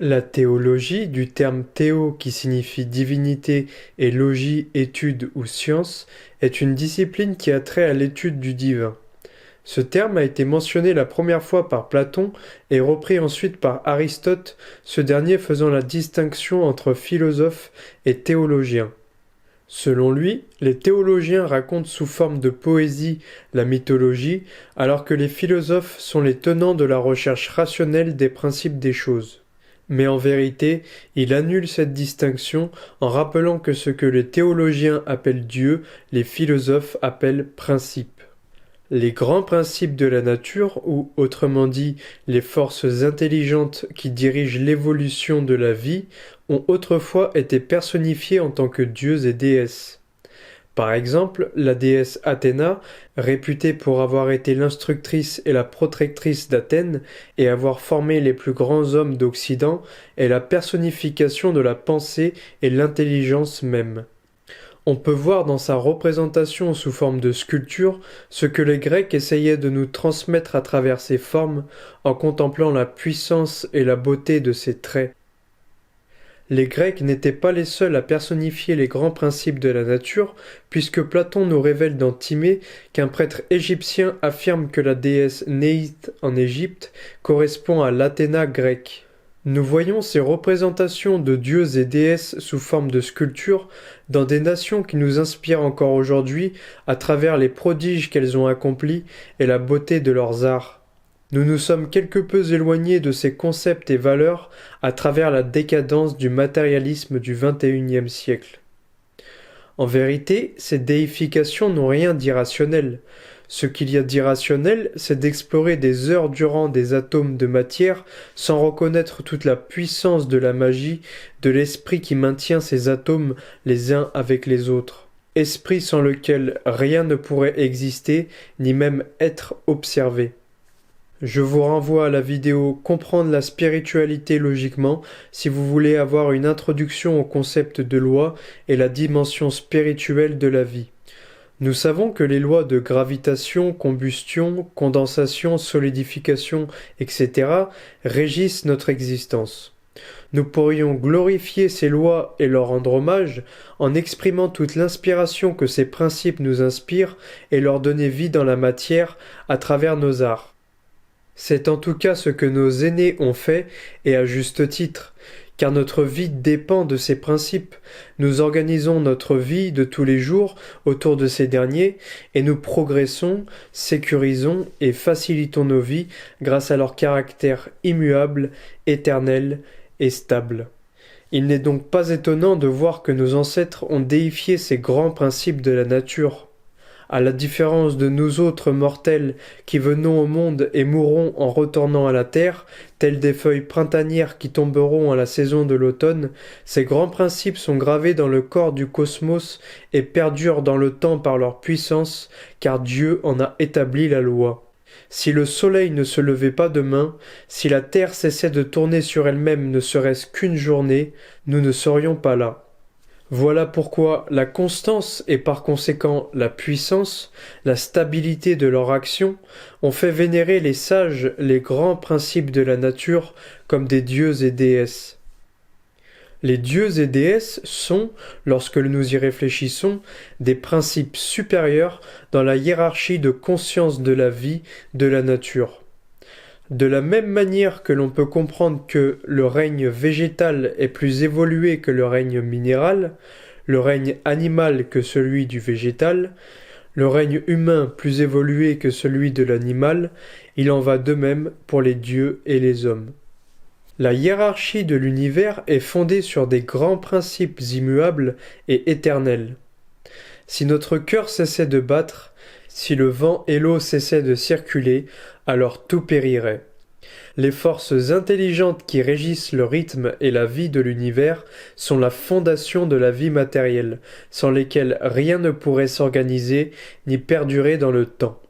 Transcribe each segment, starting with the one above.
La théologie, du terme théo qui signifie divinité et logie, étude ou science, est une discipline qui a trait à l'étude du divin. Ce terme a été mentionné la première fois par Platon et repris ensuite par Aristote, ce dernier faisant la distinction entre philosophe et théologien. Selon lui, les théologiens racontent sous forme de poésie la mythologie, alors que les philosophes sont les tenants de la recherche rationnelle des principes des choses. Mais en vérité, il annule cette distinction en rappelant que ce que les théologiens appellent Dieu, les philosophes appellent principe. Les grands principes de la nature, ou autrement dit les forces intelligentes qui dirigent l'évolution de la vie, ont autrefois été personnifiés en tant que dieux et déesses. Par exemple, la déesse Athéna, réputée pour avoir été l'instructrice et la protectrice d'Athènes et avoir formé les plus grands hommes d'Occident, est la personnification de la pensée et l'intelligence même. On peut voir dans sa représentation sous forme de sculpture ce que les Grecs essayaient de nous transmettre à travers ces formes en contemplant la puissance et la beauté de ses traits. Les Grecs n'étaient pas les seuls à personnifier les grands principes de la nature, puisque Platon nous révèle dans Timée qu'un prêtre égyptien affirme que la déesse Néith en Égypte correspond à l'Athéna grecque. Nous voyons ces représentations de dieux et déesses sous forme de sculptures dans des nations qui nous inspirent encore aujourd'hui à travers les prodiges qu'elles ont accomplis et la beauté de leurs arts. Nous nous sommes quelque peu éloignés de ces concepts et valeurs à travers la décadence du matérialisme du XXIe siècle. En vérité, ces déifications n'ont rien d'irrationnel. Ce qu'il y a d'irrationnel, c'est d'explorer des heures durant des atomes de matière sans reconnaître toute la puissance de la magie, de l'esprit qui maintient ces atomes les uns avec les autres. Esprit sans lequel rien ne pourrait exister, ni même être observé. Je vous renvoie à la vidéo Comprendre la spiritualité logiquement si vous voulez avoir une introduction au concept de loi et la dimension spirituelle de la vie. Nous savons que les lois de gravitation, combustion, condensation, solidification, etc. régissent notre existence. Nous pourrions glorifier ces lois et leur rendre hommage en exprimant toute l'inspiration que ces principes nous inspirent et leur donner vie dans la matière à travers nos arts. C'est en tout cas ce que nos aînés ont fait, et à juste titre, car notre vie dépend de ces principes. Nous organisons notre vie de tous les jours autour de ces derniers, et nous progressons, sécurisons et facilitons nos vies grâce à leur caractère immuable, éternel et stable. Il n'est donc pas étonnant de voir que nos ancêtres ont déifié ces grands principes de la nature. À la différence de nous autres mortels qui venons au monde et mourrons en retournant à la terre, tels des feuilles printanières qui tomberont à la saison de l'automne, ces grands principes sont gravés dans le corps du cosmos et perdurent dans le temps par leur puissance, car Dieu en a établi la loi. Si le soleil ne se levait pas demain, si la terre cessait de tourner sur elle-même ne serait-ce qu'une journée, nous ne serions pas là. Voilà pourquoi la constance et par conséquent la puissance, la stabilité de leur action ont fait vénérer les sages les grands principes de la nature comme des dieux et déesses. Les dieux et déesses sont, lorsque nous y réfléchissons, des principes supérieurs dans la hiérarchie de conscience de la vie, de la nature. De la même manière que l'on peut comprendre que le règne végétal est plus évolué que le règne minéral, le règne animal que celui du végétal, le règne humain plus évolué que celui de l'animal, il en va de même pour les dieux et les hommes. La hiérarchie de l'univers est fondée sur des grands principes immuables et éternels. Si notre cœur cessait de battre, si le vent et l'eau cessaient de circuler, alors tout périrait. Les forces intelligentes qui régissent le rythme et la vie de l'univers sont la fondation de la vie matérielle, sans lesquelles rien ne pourrait s'organiser ni perdurer dans le temps.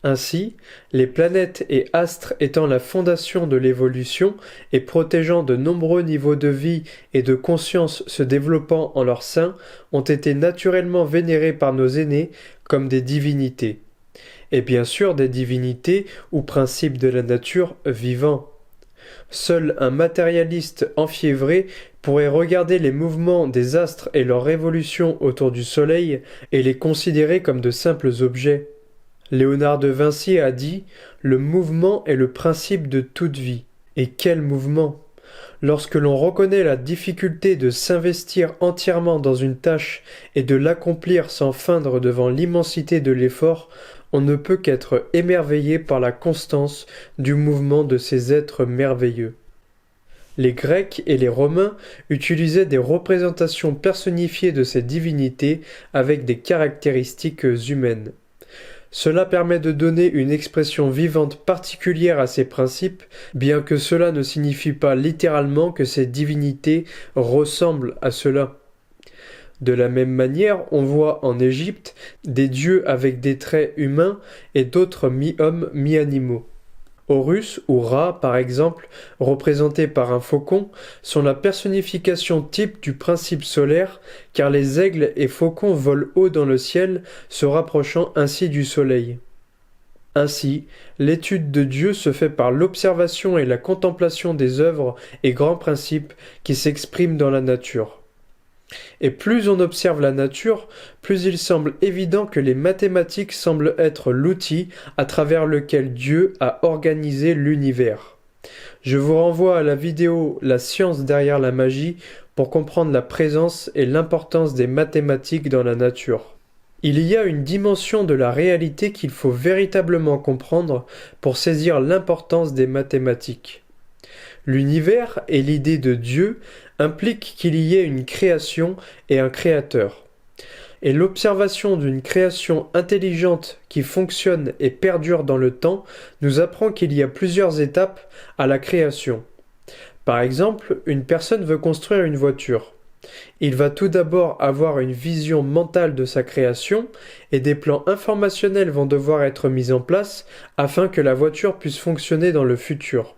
Ainsi, les planètes et astres étant la fondation de l'évolution et protégeant de nombreux niveaux de vie et de conscience se développant en leur sein, ont été naturellement vénérés par nos aînés comme des divinités. Et bien sûr des divinités ou principes de la nature vivants. Seul un matérialiste enfiévré pourrait regarder les mouvements des astres et leur révolution autour du Soleil et les considérer comme de simples objets. Léonard de Vinci a dit « Le mouvement est le principe de toute vie ». Et quel mouvement! Lorsque l'on reconnaît la difficulté de s'investir entièrement dans une tâche et de l'accomplir sans feindre devant l'immensité de l'effort, on ne peut qu'être émerveillé par la constance du mouvement de ces êtres merveilleux. Les Grecs et les Romains utilisaient des représentations personnifiées de ces divinités avec des caractéristiques humaines. Cela permet de donner une expression vivante particulière à ces principes, bien que cela ne signifie pas littéralement que ces divinités ressemblent à cela. De la même manière, on voit en Égypte des dieux avec des traits humains et d'autres mi-hommes, mi-animaux. Horus ou Ra, par exemple, représentés par un faucon, sont la personnification type du principe solaire, car les aigles et faucons volent haut dans le ciel, se rapprochant ainsi du soleil. Ainsi, l'étude de Dieu se fait par l'observation et la contemplation des œuvres et grands principes qui s'expriment dans la nature. Et plus on observe la nature, plus il semble évident que les mathématiques semblent être l'outil à travers lequel Dieu a organisé l'univers. Je vous renvoie à la vidéo La science derrière la magie pour comprendre la présence et l'importance des mathématiques dans la nature. Il y a une dimension de la réalité qu'il faut véritablement comprendre pour saisir l'importance des mathématiques. L'univers et l'idée de Dieu impliquent qu'il y ait une création et un créateur. Et l'observation d'une création intelligente qui fonctionne et perdure dans le temps nous apprend qu'il y a plusieurs étapes à la création. Par exemple, une personne veut construire une voiture. Il va tout d'abord avoir une vision mentale de sa création et des plans informationnels vont devoir être mis en place afin que la voiture puisse fonctionner dans le futur.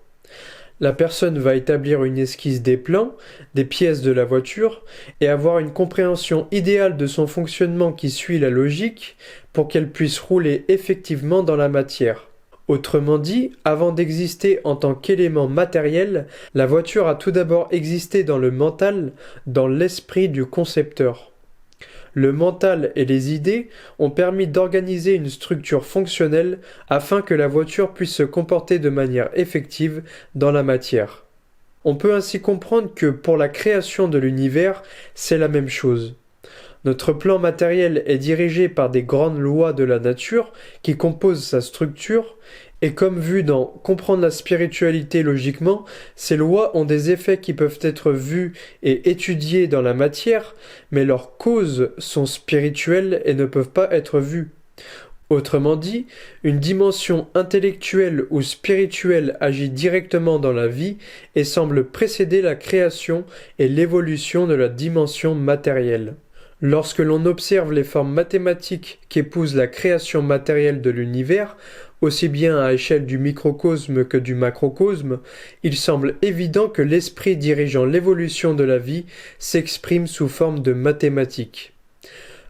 La personne va établir une esquisse des plans, des pièces de la voiture, et avoir une compréhension idéale de son fonctionnement qui suit la logique pour qu'elle puisse rouler effectivement dans la matière. Autrement dit, avant d'exister en tant qu'élément matériel, la voiture a tout d'abord existé dans le mental, dans l'esprit du concepteur. Le mental et les idées ont permis d'organiser une structure fonctionnelle afin que la voiture puisse se comporter de manière effective dans la matière. On peut ainsi comprendre que pour la création de l'univers, c'est la même chose. Notre plan matériel est dirigé par des grandes lois de la nature qui composent sa structure, et comme vu dans Comprendre la spiritualité logiquement, ces lois ont des effets qui peuvent être vus et étudiés dans la matière, mais leurs causes sont spirituelles et ne peuvent pas être vues. Autrement dit, une dimension intellectuelle ou spirituelle agit directement dans la vie et semble précéder la création et l'évolution de la dimension matérielle. Lorsque l'on observe les formes mathématiques qu'épouse la création matérielle de l'univers, aussi bien à échelle du microcosme que du macrocosme, il semble évident que l'esprit dirigeant l'évolution de la vie s'exprime sous forme de mathématiques.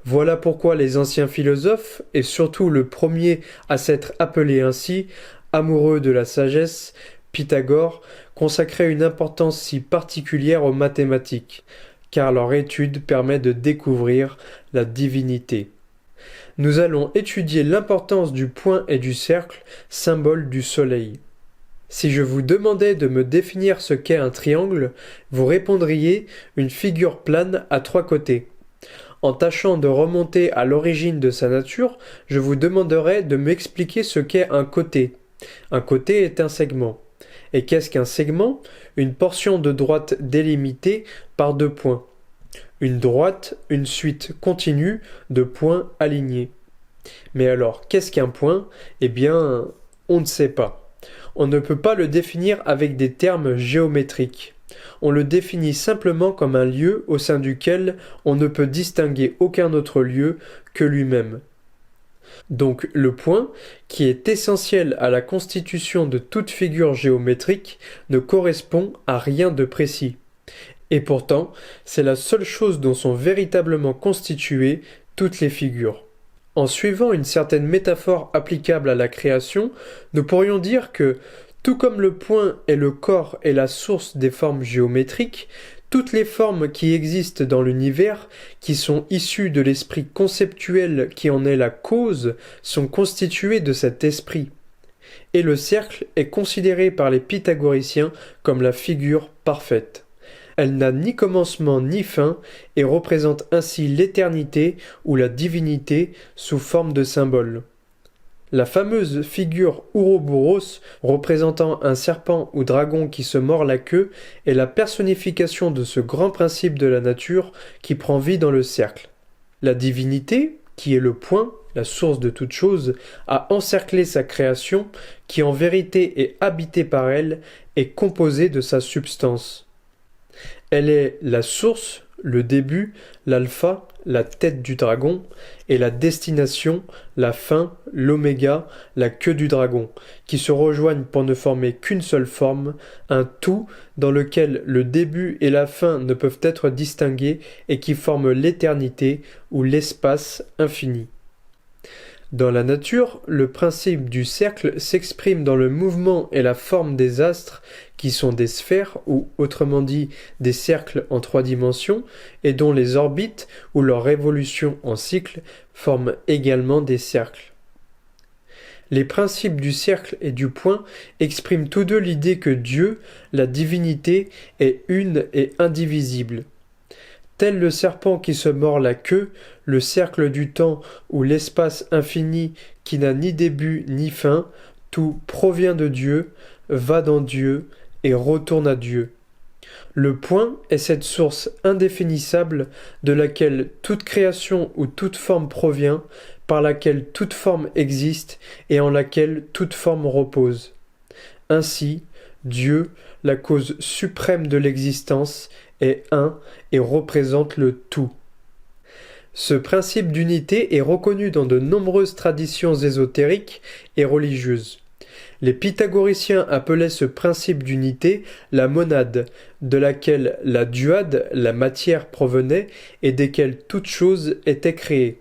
Voilà pourquoi les anciens philosophes, et surtout le premier à s'être appelé ainsi, amoureux de la sagesse, Pythagore, consacraient une importance si particulière aux mathématiques, car leur étude permet de découvrir la divinité. Nous allons étudier l'importance du point et du cercle, symbole du soleil. Si je vous demandais de me définir ce qu'est un triangle, vous répondriez une figure plane à 3 côtés. En tâchant de remonter à l'origine de sa nature, je vous demanderai de m'expliquer ce qu'est un côté. Un côté est un segment. Et qu'est-ce qu'un segment? Une portion de droite délimitée par 2 points. Une droite, une suite continue de points alignés. Mais alors, qu'est-ce qu'un point? Eh bien, on ne sait pas. On ne peut pas le définir avec des termes géométriques. On le définit simplement comme un lieu au sein duquel on ne peut distinguer aucun autre lieu que lui-même. Donc le point, qui est essentiel à la constitution de toute figure géométrique, ne correspond à rien de précis. Et pourtant, c'est la seule chose dont sont véritablement constituées toutes les figures. En suivant une certaine métaphore applicable à la création, nous pourrions dire que Tout comme le point est le corps et la source des formes géométriques, toutes les formes qui existent dans l'univers, qui sont issues de l'esprit conceptuel qui en est la cause, sont constituées de cet esprit. Et le cercle est considéré par les pythagoriciens comme la figure parfaite. Elle n'a ni commencement ni fin et représente ainsi l'éternité ou la divinité sous forme de symbole. La fameuse figure Ouroboros, représentant un serpent ou dragon qui se mord la queue, est la personnification de ce grand principe de la nature qui prend vie dans le cercle. La divinité, qui est le point, la source de toute chose, a encerclé sa création, qui en vérité est habitée par elle, et composée de sa substance. Elle est la source, le début, l'alpha, la tête du dragon, et la destination, la fin, l'oméga, la queue du dragon, qui se rejoignent pour ne former qu'une seule forme, un tout dans lequel le début et la fin ne peuvent être distingués et qui forme l'éternité ou l'espace infini. Dans la nature, le principe du cercle s'exprime dans le mouvement et la forme des astres, qui sont des sphères, ou autrement dit des cercles en 3 dimensions, et dont les orbites, ou leur révolution en cycle, forment également des cercles. Les principes du cercle et du point expriment tous deux l'idée que Dieu, la divinité, est une et indivisible. Tel le serpent qui se mord la queue, le cercle du temps ou l'espace infini qui n'a ni début ni fin, tout provient de Dieu, va dans Dieu et retourne à Dieu. Le point est cette source indéfinissable de laquelle toute création ou toute forme provient, par laquelle toute forme existe et en laquelle toute forme repose. Ainsi, Dieu, la cause suprême de l'existence, est un et représente le tout. Ce principe d'unité est reconnu dans de nombreuses traditions ésotériques et religieuses. Les pythagoriciens appelaient ce principe d'unité la monade, de laquelle la duade, la matière, provenait et desquelles toute chose était créée.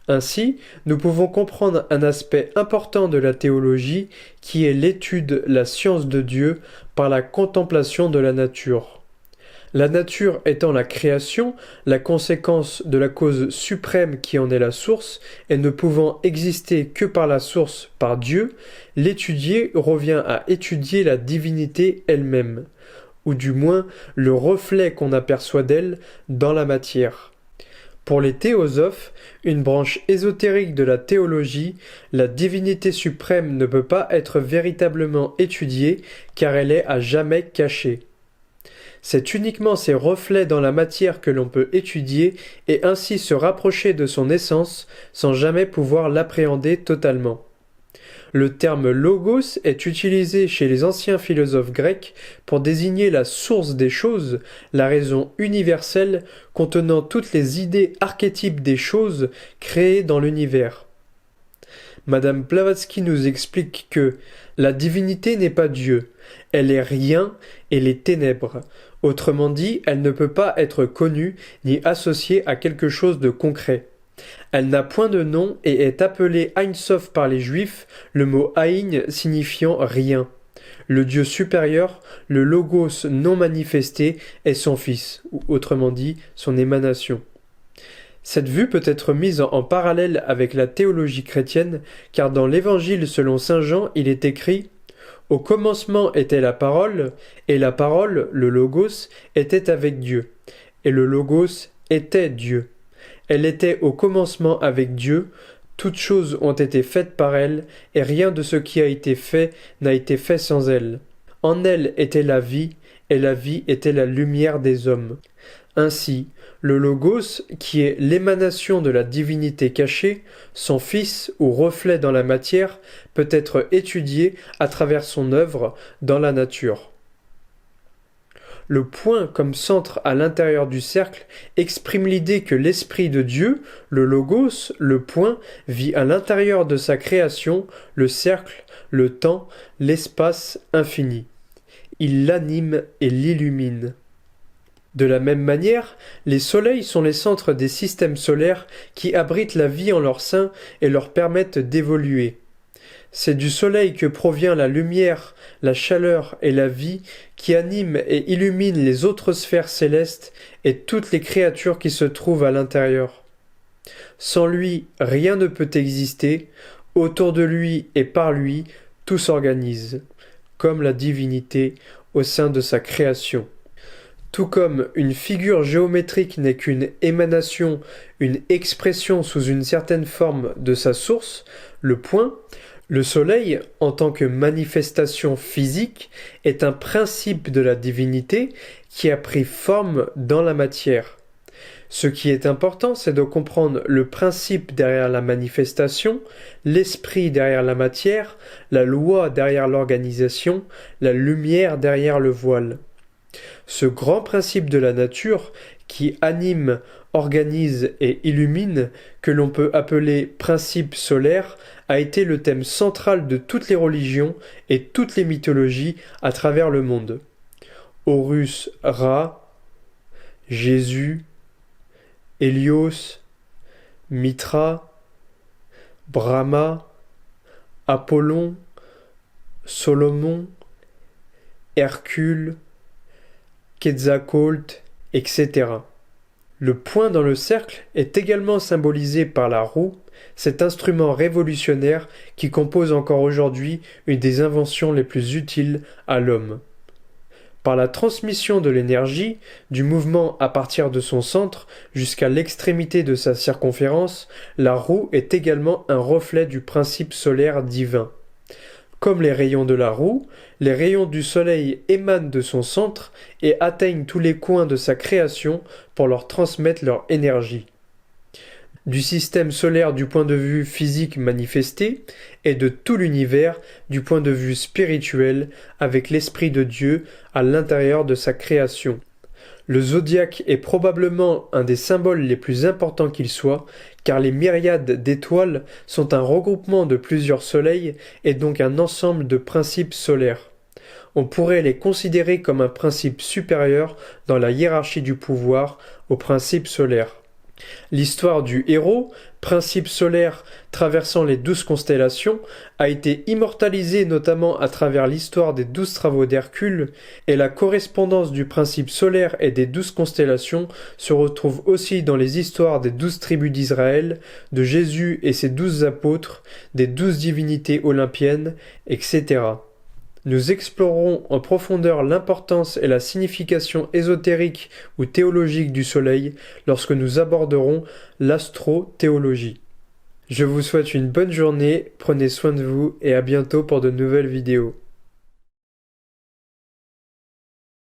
Ainsi, nous pouvons comprendre un aspect important de la théologie qui est l'étude, la science de Dieu par la contemplation de la nature. La nature étant la création, la conséquence de la cause suprême qui en est la source, et ne pouvant exister que par la source, par Dieu, l'étudier revient à étudier la divinité elle-même, ou du moins le reflet qu'on aperçoit d'elle dans la matière. Pour les théosophes, une branche ésotérique de la théologie, la divinité suprême ne peut pas être véritablement étudiée car elle est à jamais cachée. C'est uniquement ses reflets dans la matière que l'on peut étudier et ainsi se rapprocher de son essence sans jamais pouvoir l'appréhender totalement. Le terme logos est utilisé chez les anciens philosophes grecs pour désigner la source des choses, la raison universelle contenant toutes les idées archétypes des choses créées dans l'univers. Madame Blavatsky nous explique que la divinité n'est pas Dieu, elle est rien et les ténèbres. Autrement dit, elle ne peut pas être connue ni associée à quelque chose de concret. Elle n'a point de nom et est appelée Ein Sof par les Juifs, le mot Ein signifiant rien. Le Dieu supérieur, le Logos non manifesté, est son Fils, ou autrement dit, son émanation. Cette vue peut être mise en parallèle avec la théologie chrétienne, car dans l'Évangile selon saint Jean, il est écrit « Au commencement était la parole, et la parole, le Logos, était avec Dieu, et le Logos était Dieu. Elle était au commencement avec Dieu, toutes choses ont été faites par elle, et rien de ce qui a été fait n'a été fait sans elle. En elle était la vie, et la vie était la lumière des hommes. » Ainsi, le Logos, qui est l'émanation de la divinité cachée, son Fils ou reflet dans la matière, peut être étudié à travers son œuvre dans la nature. Le point comme centre à l'intérieur du cercle exprime l'idée que l'Esprit de Dieu, le Logos, le point, vit à l'intérieur de sa création, le cercle, le temps, l'espace infini. Il l'anime et l'illumine. De la même manière, les soleils sont les centres des systèmes solaires qui abritent la vie en leur sein et leur permettent d'évoluer. C'est du soleil que provient la lumière, la chaleur et la vie qui animent et illuminent les autres sphères célestes et toutes les créatures qui se trouvent à l'intérieur. Sans lui, rien ne peut exister, autour de lui et par lui, tout s'organise, comme la divinité au sein de sa création. Tout comme une figure géométrique n'est qu'une émanation, une expression sous une certaine forme de sa source, le point, le soleil, en tant que manifestation physique, est un principe de la divinité qui a pris forme dans la matière. Ce qui est important, c'est de comprendre le principe derrière la manifestation, l'esprit derrière la matière, la loi derrière l'organisation, la lumière derrière le voile. Ce grand principe de la nature qui anime, organise et illumine, que l'on peut appeler principe solaire, a été le thème central de toutes les religions et toutes les mythologies à travers le monde. Horus, Ra, Jésus, Hélios, Mitra, Brahma, Apollon, Solomon, Hercule, Quetzalcoatl, etc. Le point dans le cercle est également symbolisé par la roue, cet instrument révolutionnaire qui compose encore aujourd'hui une des inventions les plus utiles à l'homme. Par la transmission de l'énergie, du mouvement à partir de son centre jusqu'à l'extrémité de sa circonférence, la roue est également un reflet du principe solaire divin. Comme les rayons de la roue, les rayons du soleil émanent de son centre et atteignent tous les coins de sa création pour leur transmettre leur énergie. Du système solaire du point de vue physique manifesté et de tout l'univers du point de vue spirituel avec l'Esprit de Dieu à l'intérieur de sa création. Le zodiaque est probablement un des symboles les plus importants qu'il soit, car les myriades d'étoiles sont un regroupement de plusieurs soleils et donc un ensemble de principes solaires. On pourrait les considérer comme un principe supérieur dans la hiérarchie du pouvoir au principe solaire. L'histoire du héros, principe solaire traversant les 12 constellations, a été immortalisée notamment à travers l'histoire des 12 travaux d'Hercule, et la correspondance du principe solaire et des 12 constellations se retrouve aussi dans les histoires des 12 tribus d'Israël, de Jésus et ses 12 apôtres, des 12 divinités olympiennes, etc. Nous explorerons en profondeur l'importance et la signification ésotérique ou théologique du Soleil lorsque nous aborderons l'astro-théologie. Je vous souhaite une bonne journée, prenez soin de vous et à bientôt pour de nouvelles vidéos.